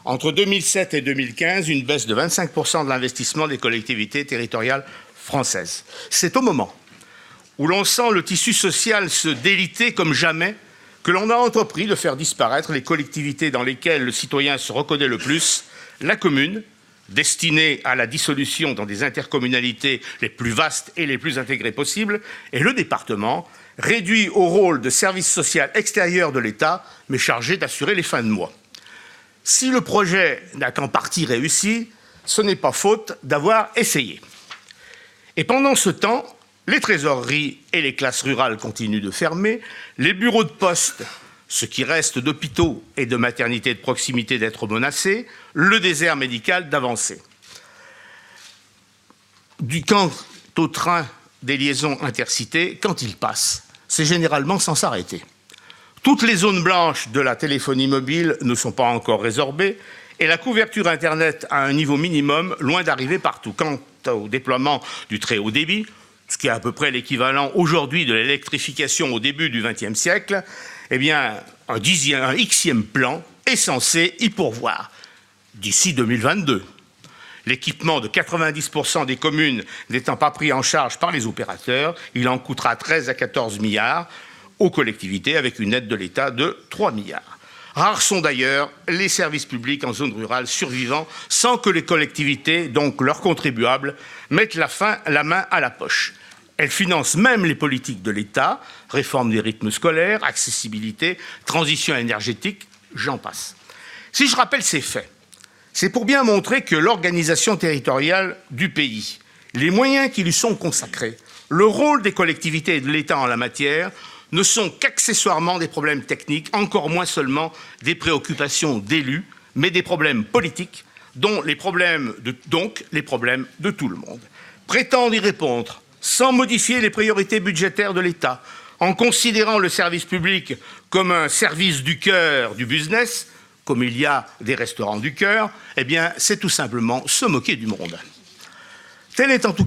Entre 2007 et 2015, une baisse de 25% de l'investissement des collectivités territoriales françaises. C'est au moment où l'on sent le tissu social se déliter comme jamais que l'on a entrepris de faire disparaître les collectivités dans lesquelles le citoyen se reconnaît le plus, la commune, destinée à la dissolution dans des intercommunalités les plus vastes et les plus intégrées possibles, et le département, réduit au rôle de service social extérieur de l'État, mais chargé d'assurer les fins de mois. Si le projet n'a qu'en partie réussi, ce n'est pas faute d'avoir essayé. Et pendant ce temps, les trésoreries et les classes rurales continuent de fermer, les bureaux de poste, ce qui reste d'hôpitaux et de maternités de proximité d'être menacés, le désert médical d'avancer. Quant au train des liaisons intercités, quand il passe, c'est généralement sans s'arrêter. Toutes les zones blanches de la téléphonie mobile ne sont pas encore résorbées et la couverture Internet à un niveau minimum, loin d'arriver partout. Quant au déploiement du très haut débit, ce qui est à peu près l'équivalent aujourd'hui de l'électrification au début du XXe siècle, eh bien, un Xème plan est censé y pourvoir d'ici 2022. L'équipement de 90% des communes n'étant pas pris en charge par les opérateurs, il en coûtera 13 à 14 milliards aux collectivités avec une aide de l'État de 3 milliards. Rares sont d'ailleurs les services publics en zone rurale survivants sans que les collectivités, donc leurs contribuables, mettent la main à la poche. Elles financent même les politiques de l'État, réforme des rythmes scolaires, accessibilité, transition énergétique, j'en passe. Si je rappelle ces faits, c'est pour bien montrer que l'organisation territoriale du pays, les moyens qui lui sont consacrés, le rôle des collectivités et de l'État en la matière ne sont qu'accessoirement des problèmes techniques, encore moins seulement des préoccupations d'élus, mais des problèmes politiques, donc les problèmes de tout le monde. Prétendre y répondre sans modifier les priorités budgétaires de l'État, en considérant le service public comme un service du cœur du business, comme il y a des restaurants du cœur, eh bien, c'est tout simplement se moquer du monde. Telle est en tout